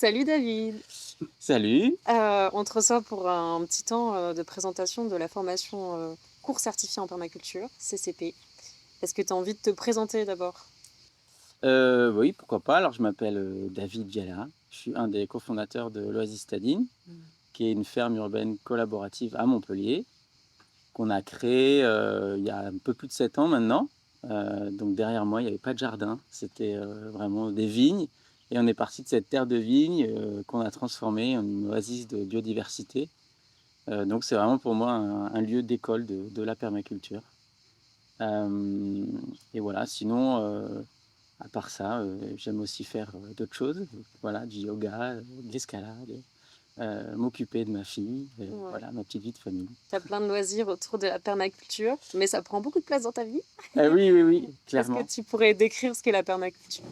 Salut David. Salut. On te reçoit pour un petit temps de présentation de la formation cours certifié en permaculture, CCP. Est-ce que tu as envie de te présenter d'abord? Oui, pourquoi pas. Alors je m'appelle, David Diala. Je suis un des cofondateurs de l'Oasis Stadine, qui est une ferme urbaine collaborative à Montpellier, qu'on a créée, il y a un peu plus de 7 ans maintenant. Donc derrière moi, il n'y avait pas de jardin, c'était, vraiment des vignes et on est parti de cette terre de vignes, qu'on a transformée en une oasis de biodiversité. Donc c'est vraiment pour moi un lieu d'école de la permaculture. Hem et voilà, sinon, à part ça, j'aime aussi faire, d'autres choses, voilà, du yoga, de l'escalade, m'occuper de ma fille, Ouais. voilà, ma petite vie de famille. Tu as plein de loisirs autour de la permaculture, mais ça prend beaucoup de place dans ta vie. Oui, oui, oui, Est-ce que clairement. tu pourrais décrire ce qu'est la permaculture?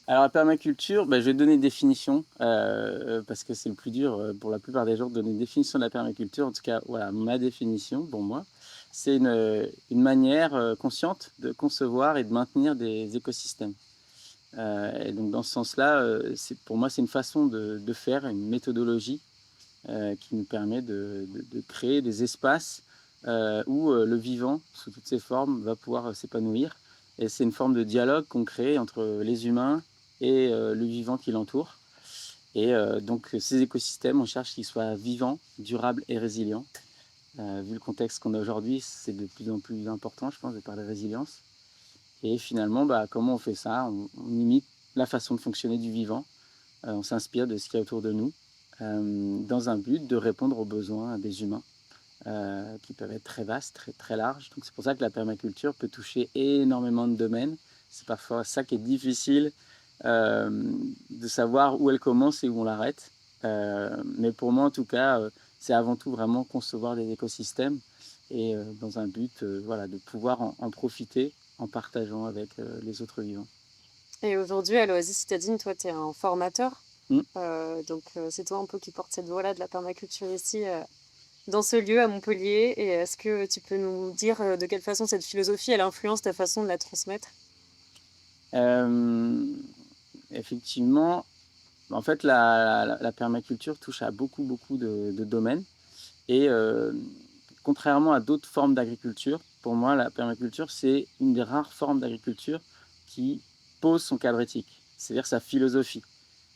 Alors la permaculture, je vais donner une définition, parce que c'est le plus dur, pour la plupart des gens de donner une définition de la permaculture. En tout cas, voilà, ma définition pour moi, c'est une manière, consciente de concevoir et de maintenir des écosystèmes. Et donc dans ce sens-là, c'est pour moi, c'est une façon de faire, une méthodologie, qui nous permet de créer des espaces, où, le vivant, sous toutes ses formes, va pouvoir, s'épanouir. Et c'est une forme de dialogue qu'on crée entre les humains et le vivant qui l'entoure. Et donc ces écosystèmes, on cherche qu'ils soient vivants, durables et résilients. Vu le contexte qu'on a aujourd'hui, c'est de plus en plus important, je pense, de parler de résilience. Et finalement, comment on fait ça? On imite la façon de fonctionner du vivant, on s'inspire de ce qu'il y a autour de nous, dans un but de répondre aux besoins des humains, qui peuvent être très vastes, très, très larges. Donc c'est pour ça que la permaculture peut toucher énormément de domaines. C'est parfois ça qui est difficile, de savoir où elle commence et où on l'arrête. Mais pour moi en tout cas, c'est avant tout vraiment concevoir des écosystèmes et dans un but, voilà, de pouvoir en profiter en partageant avec, les autres vivants. Et aujourd'hui, à l'Oasis Citadine, toi, tu es un formateur. Mmh. Donc, c'est toi un peu qui porte cette voie-là de la permaculture ici, dans ce lieu à Montpellier. Et est-ce que tu peux nous dire de quelle façon cette philosophie, elle influence ta façon de la transmettre? Hem, Effectivement, en fait, la permaculture touche à beaucoup, beaucoup de domaines et contrairement à d'autres formes d'agriculture, pour moi, la permaculture, c'est une des rares formes d'agriculture qui pose son cadre éthique, c'est-à-dire sa philosophie.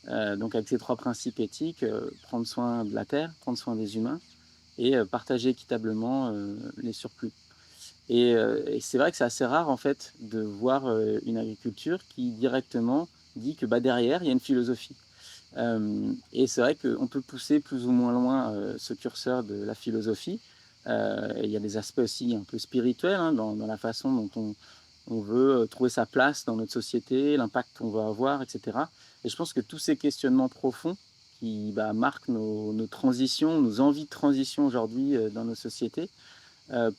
Donc avec ces 3 principes éthiques, prendre soin de la terre, prendre soin des humains et partager équitablement, les surplus. Et c'est vrai que c'est assez rare, en fait, de voir, une agriculture qui directement dit que, derrière, il y a une philosophie. Et c'est vrai qu'on peut pousser plus ou moins loin, ce curseur de la philosophie. Et il y a des aspects aussi un peu spirituels, hein, dans la façon dont on veut, trouver sa place dans notre société, l'impact qu'on va avoir et cetera. Et je pense que tous ces questionnements profonds qui, marquent nos transitions, nos envies de transition aujourd'hui, dans nos sociétés,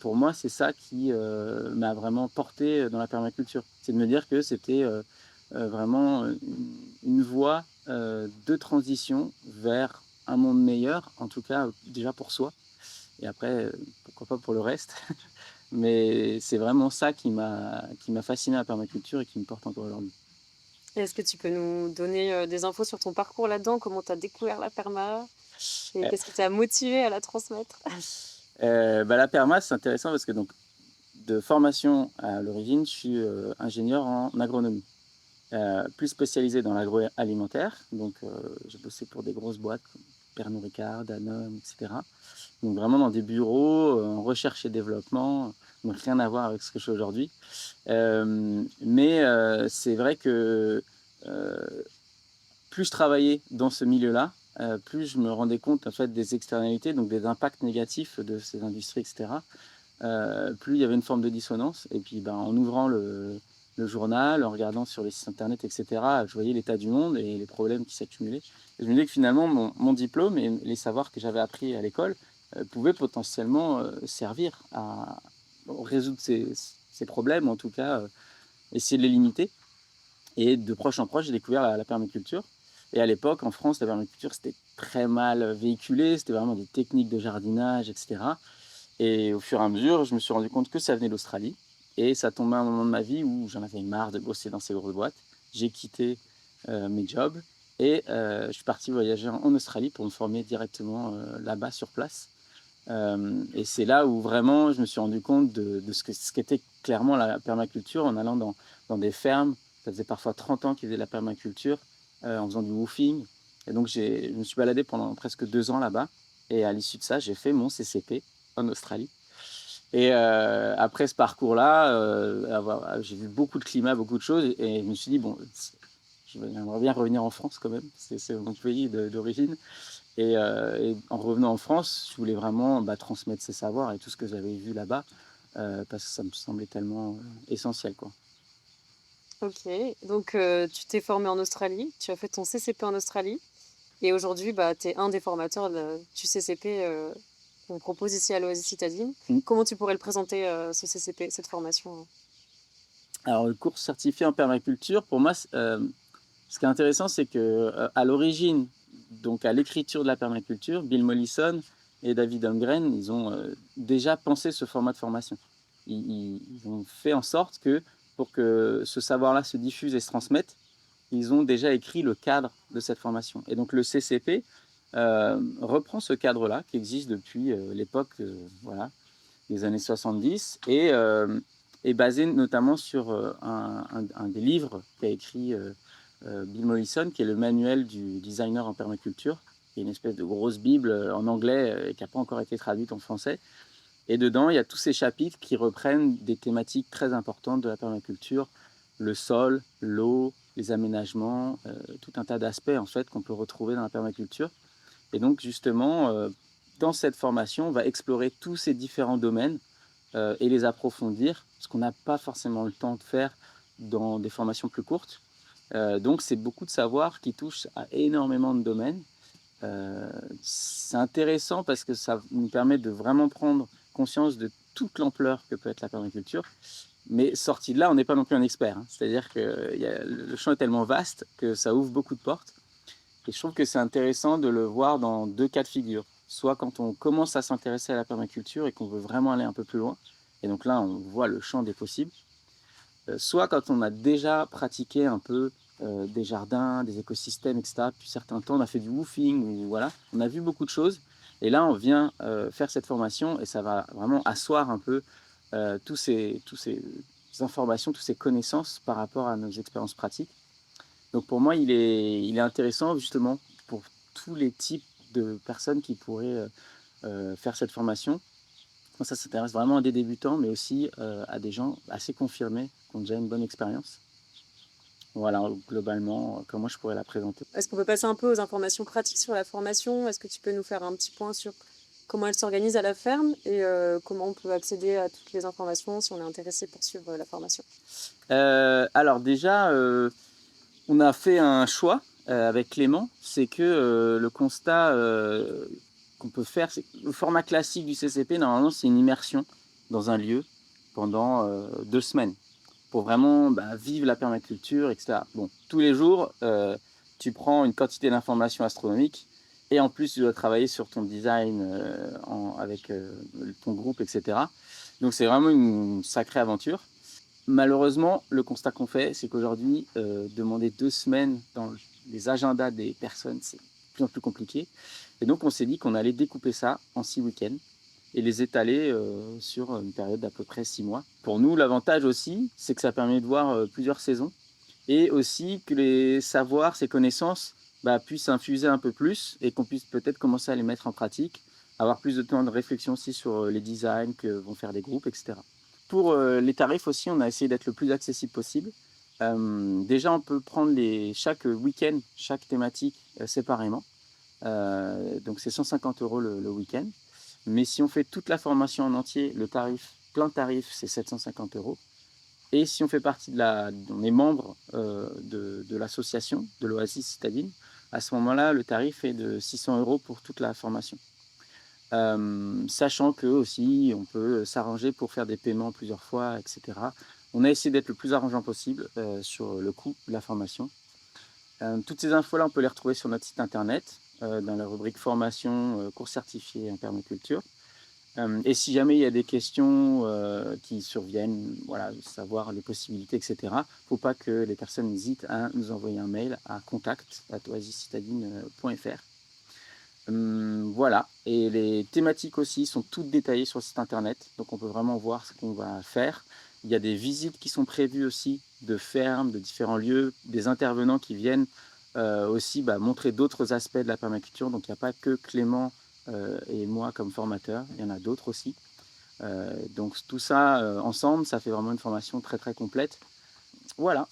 pour moi, c'est ça qui, m'a vraiment porté, dans la permaculture. C'est de me dire que c'était, vraiment, une voie, de transition vers un monde meilleur, en tout cas, déjà pour soi et après, pourquoi pas pour le reste. Mais c'est vraiment ça qui m'a fasciné à la permaculture et qui me porte encore aujourd'hui. Et est-ce que tu peux nous donner des infos sur ton parcours là-dedans? Comment tu as découvert la perma? Et Heu qu'est-ce qui t'a motivé à la transmettre? La perma, c'est intéressant parce que donc de formation à l'origine, je suis, ingénieur en agronomie. Plus spécialisé dans l'agroalimentaire, donc j'ai bossé pour des grosses boîtes comme Pernod Ricard, Danone et cetera. Donc vraiment dans des bureaux, en recherche et développement, donc rien à voir avec ce que je fais aujourd'hui. Mais c'est vrai que, heu, plus je travaillais dans ce milieu-là, plus je me rendais compte en fait des externalités, donc des impacts négatifs de ces industries et cetera. Plus il y avait une forme de dissonance et puis, en ouvrant le journal, en regardant sur les sites internet et cetera, je voyais l'état du monde et les problèmes qui s'accumulaient. Et je me disais que finalement mon diplôme et les savoirs que j'avais appris à l'école, pouvaient potentiellement, servir à résoudre ces problèmes, ou en tout cas, essayer de les limiter. Et de proche en proche, j'ai découvert la permaculture. Et à l'époque, en France, la permaculture, c'était très mal, véhiculé, c'était vraiment des techniques de jardinage et cetera. Et au fur et à mesure, je me suis rendu compte que ça venait d'Australie et ça tombait à un moment de ma vie où j'en avais marre de bosser dans ces grosses boîtes. J'ai quitté, mes jobs et je suis parti voyager en Australie pour me former directement, là-bas sur place. Et c'est là où vraiment je me suis rendu compte de ce qu'était clairement la permaculture en allant dans des fermes. Ça faisait parfois 30 ans qu'ils faisaient de la permaculture, en faisant du woofing et donc je me suis baladé pendant presque 2 ans là-bas et à l'issue de ça, j'ai fait mon CCP en Australie et après ce parcours-là, j'ai vu beaucoup de climats, beaucoup de choses et je me suis dit: «Bon, j'aimerais bien revenir en France quand même». C'est mon pays d'origine et en revenant en France, je voulais vraiment, transmettre ces savoirs et tout ce que j'avais vu là-bas, parce que ça me semblait tellement, essentiel, quoi. OK, donc tu t'es formé en Australie, tu as fait ton CCP en Australie et aujourd'hui, tu es un des formateurs du CCP, qu'on propose ici à l'Oasis Citadine. Mmh. Comment tu pourrais le présenter, ce CCP, cette formation? Alors le cours certifié en permaculture, pour moi, ce qui est intéressant, c'est que, à l'origine, donc à l'écriture de la permaculture, Bill Mollison et David Holmgren, ils ont, déjà pensé ce format de formation. Ils ont fait en sorte que, pour que ce savoir-là se diffuse et se transmette, ils ont déjà écrit le cadre de cette formation. Et donc le CCP reprend ce cadre-là qui existe depuis l'époque voilà, des années 70 et est basé notamment sur un des livres qu'a écrit Bill Mollison, qui est le manuel du designer en permaculture, qui est une espèce de grosse bible en anglais et qui n'a pas encore été traduite en français. Et dedans, il y a tous ces chapitres qui reprennent des thématiques très importantes de la permaculture, le sol, l'eau, les aménagements, tout un tas d'aspects en fait qu'on peut retrouver dans la permaculture. Et donc justement, dans cette formation, on va explorer tous ces différents domaines et les approfondir, ce qu'on n'a pas forcément le temps de faire dans des formations plus courtes. Donc c'est beaucoup de savoir qui touche à énormément de domaines. C'est intéressant parce que ça nous permet de vraiment prendre conscience de toute l'ampleur que peut être la permaculture. Mais sorti de là, on n'est pas non plus un expert, hein. C'est-à-dire que le champ est tellement vaste que ça ouvre beaucoup de portes. Et je trouve que c'est intéressant de le voir dans deux cas de figure. Soit quand on commence à s'intéresser à la permaculture et qu'on veut vraiment aller un peu plus loin. Et donc là, on voit le champ des possibles. Soit quand on a déjà pratiqué un peu des jardins, des écosystèmes, etc. Depuis certains temps, on a fait du woofing, ou voilà, on a vu beaucoup de choses. Et là, on vient faire cette formation et ça va vraiment asseoir un peu tous ces informations, toutes ces connaissances par rapport à nos expériences pratiques. Donc pour moi, il est intéressant justement pour tous les types de personnes qui pourraient faire cette formation. Moi, ça s'intéresse vraiment à des débutants, mais aussi à des gens assez confirmés, qui ont déjà une bonne expérience. Voilà, globalement, comment je pourrais la présenter. Est-ce qu'on peut passer un peu aux informations pratiques sur la formation? Est-ce que tu peux nous faire un petit point sur comment elle s'organise à la ferme et comment on peut accéder à toutes les informations si on est intéressé pour suivre la formation? Alors déjà, on a fait un choix avec Clément, c'est que le constat qu'on peut faire, c'est que le format classique du CCP, normalement, c'est une immersion dans un lieu pendant 2 semaines pour vraiment vivre la permaculture, etc. Bon, tous les jours, tu prends une quantité d'informations astronomiques et en plus, tu dois travailler sur ton design avec ton groupe, etc. Donc, c'est vraiment une sacrée aventure. Malheureusement, le constat qu'on fait, c'est qu'aujourd'hui, demander 2 semaines dans les agendas des personnes, c'est de plus en plus compliqué. Et donc, on s'est dit qu'on allait découper ça en 6 week-ends et les étaler sur une période d'à peu près 6 mois. Pour nous, l'avantage aussi, c'est que ça permet de voir plusieurs saisons et aussi que les savoirs, ces connaissances, puissent infuser un peu plus et qu'on puisse peut-être commencer à les mettre en pratique, avoir plus de temps de réflexion aussi sur les designs que vont faire les groupes, etc. Pour les tarifs aussi, on a essayé d'être le plus accessible possible. Déjà, on peut prendre chaque week-end, chaque thématique séparément. Donc c'est 150 € le week-end. Mais si on fait toute la formation en entier, le tarif, plein tarif, c'est 750 €. Et si on fait partie on est membre de l'association de l'Oasis Citadine, à ce moment-là, le tarif est de 600 € pour toute la formation. Sachant que aussi, on peut s'arranger pour faire des paiements plusieurs fois, et cetera. On a essayé d'être le plus arrangeant possible sur le coût de la formation. Toutes ces infos-là, on peut les retrouver sur notre site internet, dans la rubrique formation, cours certifié en permaculture. Et si jamais il y a des questions, qui surviennent, voilà, savoir les possibilités et cetera, faut pas que les personnes hésitent à nous envoyer un mail à contact@oasiscitadine.fr. Voilà, et les thématiques aussi sont toutes détaillées sur le site internet, donc on peut vraiment voir ce qu'on va faire. Il y a des visites qui sont prévues aussi de fermes, de différents lieux, des intervenants qui viennent, aussi, montrer d'autres aspects de la permaculture. Donc il n'y a pas que Clément, et moi comme formateur, il y en a d'autres aussi. Donc tout ça, ensemble, ça fait vraiment une formation très, très complète. Voilà.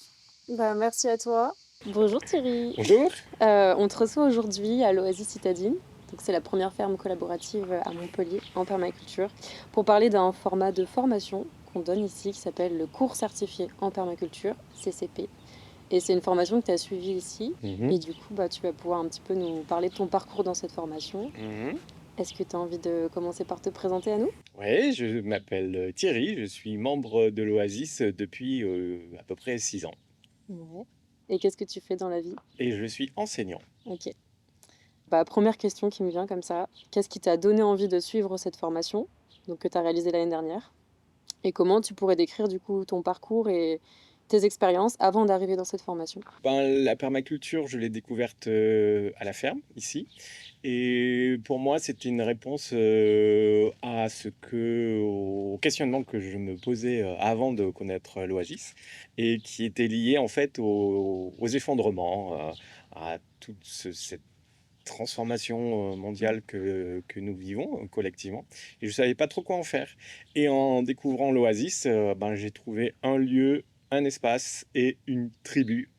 Bah, merci à toi. Bonjour Thierry. Bonjour. On te reçoit aujourd'hui à l'Oasis Citadine. Donc c'est la première ferme collaborative à Montpellier en permaculture pour parler d'un format de formation qu'on donne ici qui s'appelle le cours certifié en permaculture, CCP. Et c'est une formation que tu as suivie ici. Et du coup, tu vas pouvoir un petit peu nous parler de ton parcours dans cette formation. Est-ce que tu as envie de commencer par te présenter à nous? Oui, je m'appelle Thierry, je suis membre de l'Oasis depuis à peu près 6 ans Ouais. Et qu'est-ce que tu fais dans la vie? et je suis enseignant. Ok. Première question qui me vient comme ça. Qu'est-ce qui t'a donné envie de suivre cette formation, donc que tu as réalisée l'année dernière? Et comment tu pourrais décrire du coup ton parcours et tes expériences avant d'arriver dans cette formation? La permaculture, je l'ai découverte à la ferme, ici. Et pour moi, c'était une réponse au questionnement que je me posais avant de connaître l'Oasis et qui était lié en fait aux effondrements, à toute cette transformation mondiale que nous vivons collectivement. Et je ne savais pas trop quoi en faire. Et en découvrant l'Oasis, j'ai trouvé un lieu, un espace et une tribu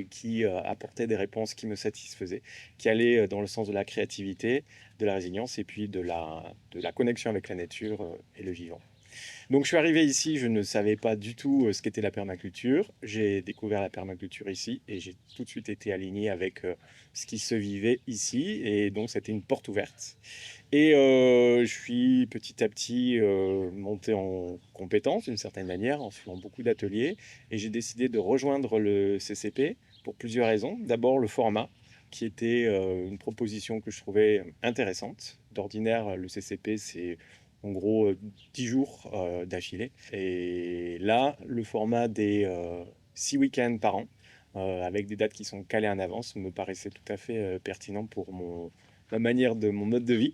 qui apportait des réponses qui me satisfaisaient, qui allaient dans le sens de la créativité, de la résilience et puis de la connexion avec la nature et le vivant. Donc je suis arrivé ici, je ne savais pas du tout ce qu'était la permaculture. J'ai découvert la permaculture ici et j'ai tout de suite été aligné avec ce qui se vivait ici. Et donc c'était une porte ouverte. Et je suis petit à petit monté en compétence d'une certaine manière en suivant beaucoup d'ateliers. Et j'ai décidé de rejoindre le CCP pour plusieurs raisons. D'abord le format qui était une proposition que je trouvais intéressante. D'ordinaire, le CCP, c'est en gros 10 jours d'affilée. Et là, le format des 6 week-ends par an, avec des dates qui sont calées en avance, me paraissait tout à fait pertinent pour mon mode de vie.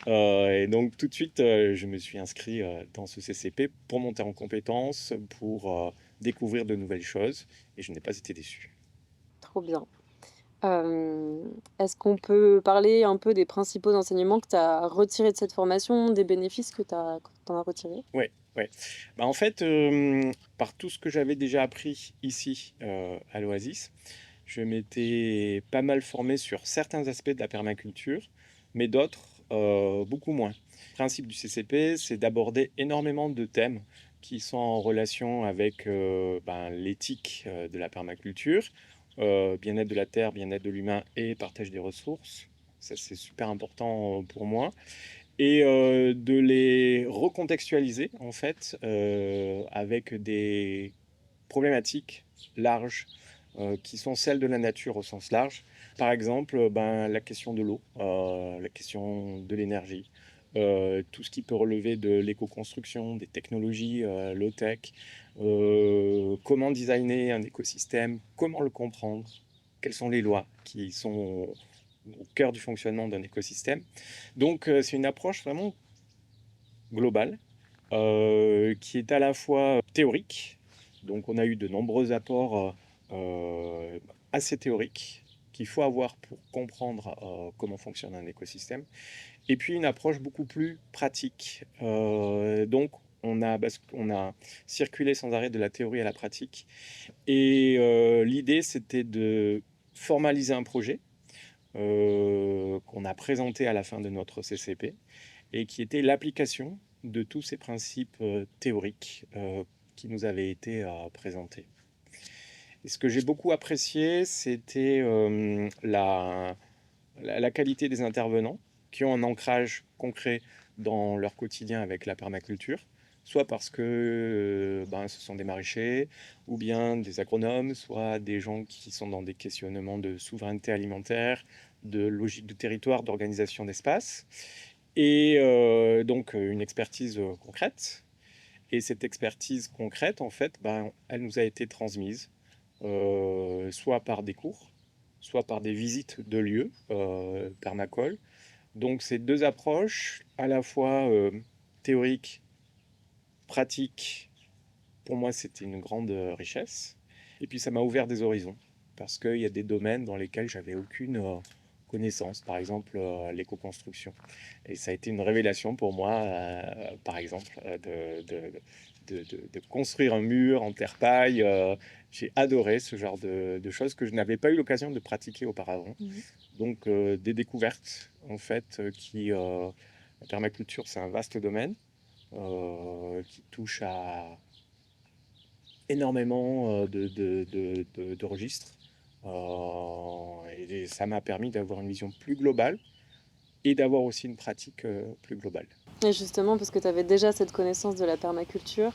Et donc tout de suite, je me suis inscrit dans ce CCP pour monter en compétences, pour découvrir de nouvelles choses, et je n'ai pas été déçu. Trop bien. Est-ce qu'on peut parler un peu des principaux enseignements que tu as retirés de cette formation, des bénéfices que tu en as retirés? Ouais, ouais. En fait, par tout ce que j'avais déjà appris ici à l'Oasis, je m'étais pas mal formé sur certains aspects de la permaculture, mais d'autres beaucoup moins. Le principe du CCP, c'est d'aborder énormément de thèmes qui sont en relation avec l'éthique de la permaculture, bien-être de la terre, bien-être de l'humain et partage des ressources. Ça, c'est super important pour moi et de les recontextualiser en fait avec des problématiques larges qui sont celles de la nature au sens large. Par exemple, la question de l'eau, la question de l'énergie, tout ce qui peut relever de l'éco-construction, des technologies low-tech, comment designer un écosystème, comment le comprendre, quelles sont les lois qui sont au cœur du fonctionnement d'un écosystème. Donc c'est une approche vraiment globale qui est à la fois théorique. Donc on a eu de nombreux apports assez théoriques qu'il faut avoir pour comprendre comment fonctionne un écosystème. Et puis une approche beaucoup plus pratique. Donc on a circulé sans arrêt de la théorie à la pratique. Et l'idée, c'était de formaliser un projet qu'on a présenté à la fin de notre CCP et qui était l'application de tous ces principes théoriques qui nous avaient été présentés. Et ce que j'ai beaucoup apprécié, c'était la qualité des intervenants qui ont un ancrage concret dans leur quotidien avec la permaculture, soit parce que ce sont des maraîchers, ou bien des agronomes, soit des gens qui sont dans des questionnements de souveraineté alimentaire, de logique de territoire, d'organisation d'espace. Et donc une expertise concrète. Et cette expertise concrète, en fait, ben, elle nous a été transmise soit par des cours, soit par des visites de lieux, permacoles. Donc ces deux approches, à la fois théoriques, pratiques, pour moi c'était une grande richesse. Et puis ça m'a ouvert des horizons, parce qu'il y a des domaines dans lesquels j'avais aucune connaissance, par exemple l'éco-construction. Et ça a été une révélation pour moi, par exemple, de construire un mur en terre paille. J'ai adoré ce genre de choses que je n'avais pas eu l'occasion de pratiquer auparavant. Donc des découvertes, en fait, la permaculture, c'est un vaste domaine qui touche à énormément de registres. Et ça m'a permis d'avoir une vision plus globale et d'avoir aussi une pratique plus globale. Et justement, parce que tu avais déjà cette connaissance de la permaculture,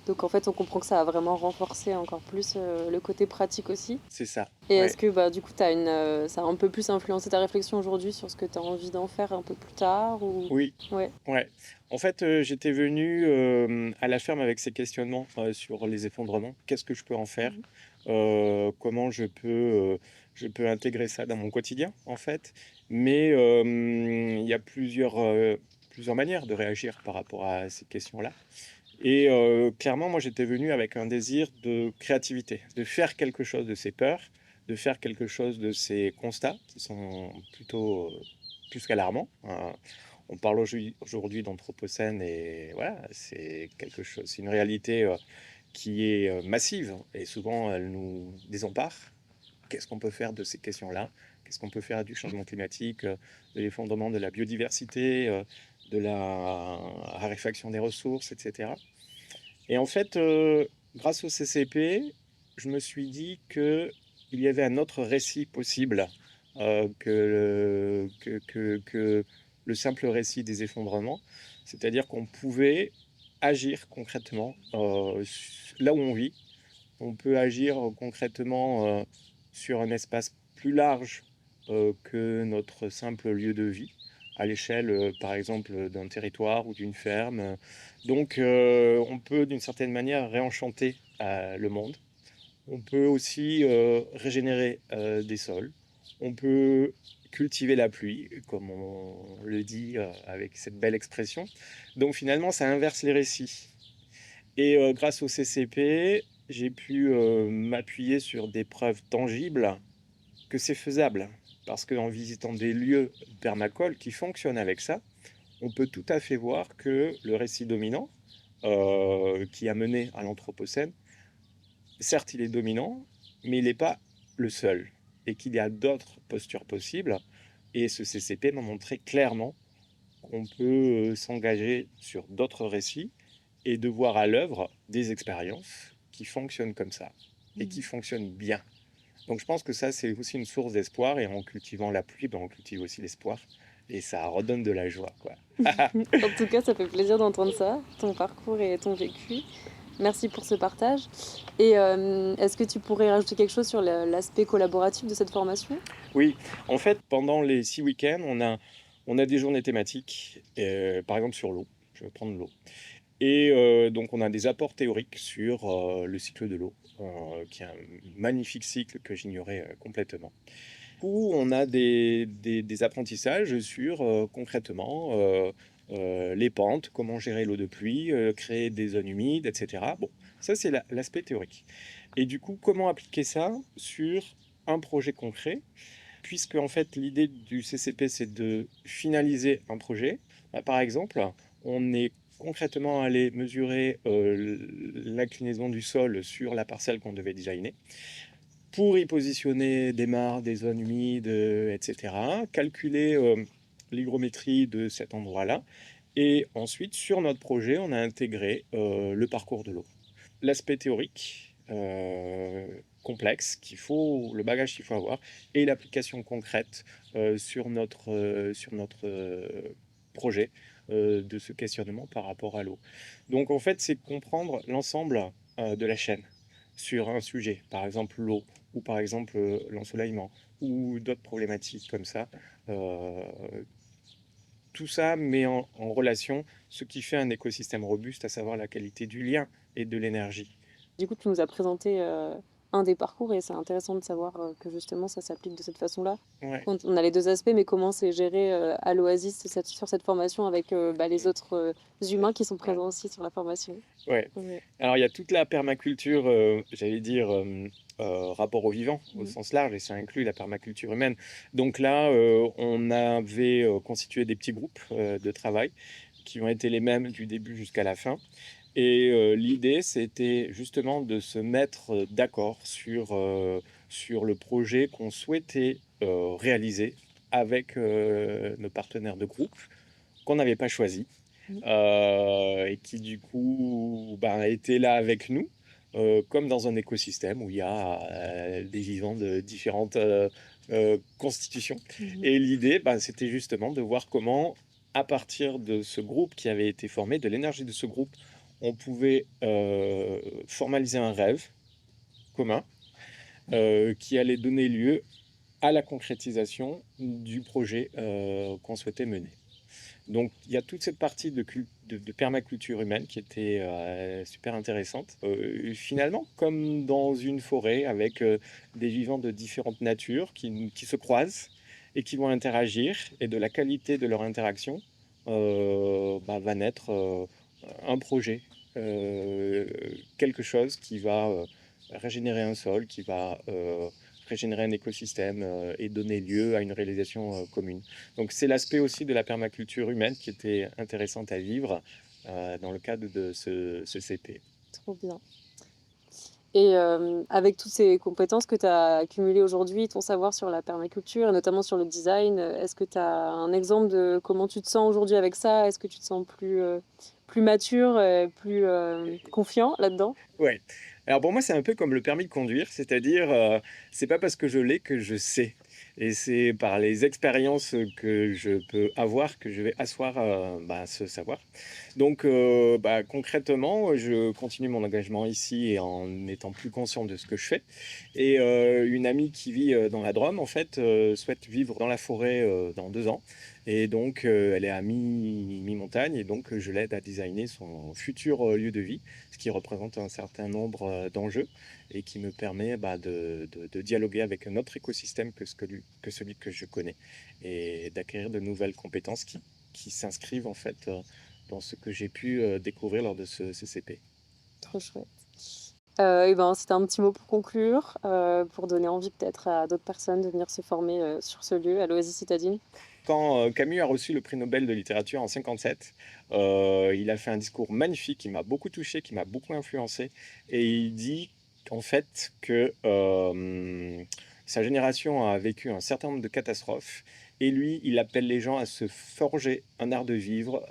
donc en fait, on comprend que ça a vraiment renforcé encore plus le côté pratique aussi. C'est ça. Et Ouais. est-ce que bah, du coup, ça a un peu plus influencé ta réflexion aujourd'hui sur ce que tu as envie d'en faire un peu plus tard ou... Oui. Ouais. Ouais. En fait, j'étais venu à la ferme avec ces questionnements sur les effondrements. Qu'est-ce que je peux en faire? Comment je peux intégrer ça dans mon quotidien, en fait. Mais il y a plusieurs manières de réagir par rapport à ces questions-là. Et clairement, moi, j'étais venu avec un désir de créativité, de faire quelque chose de ces peurs, de faire quelque chose de ces constats qui sont plutôt plus qu'alarmants, hein. On parle aujourd'hui d'anthropocène et voilà, c'est quelque chose, c'est une réalité qui est massive et souvent elle nous désempare. Qu'est-ce qu'on peut faire de ces questions-là? Qu'est-ce qu'on peut faire du changement climatique, de l'effondrement de la biodiversité, de la raréfaction des ressources, etc. Et en fait, grâce au CCP, je me suis dit qu'il y avait un autre récit possible que le simple récit des effondrements. C'est-à-dire qu'on pouvait agir concrètement là où on vit. On peut agir concrètement sur un espace plus large que notre simple lieu de vie, à l'échelle, par exemple, d'un territoire ou d'une ferme. Donc, on peut d'une certaine manière réenchanter le monde. On peut aussi régénérer des sols. On peut cultiver la pluie, comme on le dit avec cette belle expression. Donc, finalement, ça inverse les récits. Et grâce au CCP, j'ai pu m'appuyer sur des preuves tangibles que c'est faisable. Parce qu'en visitant des lieux permacoles qui fonctionnent avec ça, on peut tout à fait voir que le récit dominant, qui a mené à l'Anthropocène, certes il est dominant, mais il n'est pas le seul. Et qu'il y a d'autres postures possibles. Et ce CCP m'a montré clairement qu'on peut s'engager sur d'autres récits et de voir à l'œuvre des expériences qui fonctionnent comme ça et qui fonctionnent bien. Donc je pense que ça, c'est aussi une source d'espoir. Et en cultivant la pluie, ben, on cultive aussi l'espoir. Et ça redonne de la joie, quoi. En tout cas, ça fait plaisir d'entendre ça, ton parcours et ton vécu. Merci pour ce partage. Et est-ce que tu pourrais rajouter quelque chose sur l'aspect collaboratif de cette formation? Oui, en fait, pendant les 6 week-ends, on a des journées thématiques, par exemple sur l'eau. Je vais prendre l'eau. Et donc, on a des apports théoriques sur le cycle de l'eau, qui est un magnifique cycle que j'ignorais complètement. Où on a des apprentissages sur concrètement les pentes, comment gérer l'eau de pluie, créer des zones humides, etc. Bon, ça c'est l'aspect théorique. Et du coup, comment appliquer ça sur un projet concret? Puisque en fait l'idée du CCP c'est de finaliser un projet. Bah, par exemple, on est concrètement allé mesurer l'inclinaison du sol sur la parcelle qu'on devait designer pour y positionner des mares, des zones humides, etc. Calculer l'hygrométrie de cet endroit-là. Et ensuite, sur notre projet, on a intégré le parcours de l'eau. L'aspect théorique, complexe, le bagage qu'il faut avoir, et l'application concrète sur notre projet de ce questionnement par rapport à l'eau. Donc en fait, c'est comprendre l'ensemble de la chaîne sur un sujet, par exemple l'eau, ou par exemple l'ensoleillement, ou d'autres problématiques comme ça, tout ça met en relation ce qui fait un écosystème robuste, à savoir la qualité du lien et de l'énergie. Du coup, tu nous as présenté un des parcours et c'est intéressant de savoir que justement ça s'applique de cette façon-là. Ouais, On a les deux aspects, mais comment c'est géré à l'Oasis sur cette formation avec les autres humains qui sont présents aussi sur la formation. ouais. Ouais. Alors, il y a toute la permaculture, j'allais dire, rapport au vivant, au Mhm. sens large, et ça inclut la permaculture humaine. Donc là, on avait constitué des petits groupes de travail qui ont été les mêmes du début jusqu'à la fin. Et l'idée, c'était justement de se mettre d'accord sur le projet qu'on souhaitait réaliser avec nos partenaires de groupe, qu'on n'avait pas choisi, Mhm. et qui du coup étaient là avec nous, comme dans un écosystème où il y a des vivants de différentes constitutions. Mhm. Et l'idée, c'était justement de voir comment, à partir de ce groupe qui avait été formé, de l'énergie de ce groupe, on pouvait formaliser un rêve commun qui allait donner lieu à la concrétisation du projet qu'on souhaitait mener. Donc il y a toute cette partie de permaculture humaine qui était super intéressante. Finalement, comme dans une forêt avec des vivants de différentes natures qui se croisent et qui vont interagir, et de la qualité de leur interaction va naître un projet, euh, quelque chose qui va régénérer un sol, qui va régénérer un écosystème et donner lieu à une réalisation commune. Donc c'est l'aspect aussi de la permaculture humaine qui était intéressante à vivre dans le cadre de ce CP. Trop bien. Et avec toutes ces compétences que tu as accumulées aujourd'hui, ton savoir sur la permaculture et notamment sur le design, est-ce que tu as un exemple de comment tu te sens aujourd'hui avec ça? Est-ce que tu te sens plus mature, plus confiant là-dedans? Ouais. Alors pour moi, c'est un peu comme le permis de conduire, c'est-à-dire, c'est pas parce que je l'ai que je sais. Et c'est par les expériences que je peux avoir que je vais asseoir ce savoir. Donc concrètement, je continue mon engagement ici et en étant plus conscient de ce que je fais. Et une amie qui vit dans la Drôme, en fait, souhaite vivre dans la forêt dans 2 ans. Et donc, elle est à mi-montagne, et donc je l'aide à designer son futur lieu de vie, ce qui représente un certain nombre d'enjeux et qui me permet de dialoguer avec un autre écosystème que celui que je connais, et d'acquérir de nouvelles compétences qui s'inscrivent en fait dans ce que j'ai pu découvrir lors de ce CCP. Trop chouette. Et ben, c'était un petit mot pour conclure, pour donner envie peut-être à d'autres personnes de venir se former sur ce lieu, à l'Oasis Citadine. Quand Camus a reçu le prix Nobel de littérature en 57, il a fait un discours magnifique qui m'a beaucoup touché, qui m'a beaucoup influencé. Et il dit en fait que sa génération a vécu un certain nombre de catastrophes. Et lui, il appelle les gens à se forger un art de vivre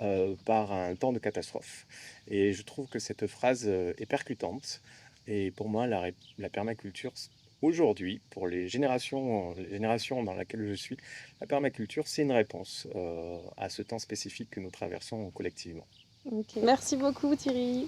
par un temps de catastrophe. Et je trouve que cette phrase est percutante. Et pour moi, la permaculture, aujourd'hui, pour les générations dans lesquelles je suis, la permaculture, c'est une réponse à ce temps spécifique que nous traversons collectivement. Ok. Merci beaucoup Thierry.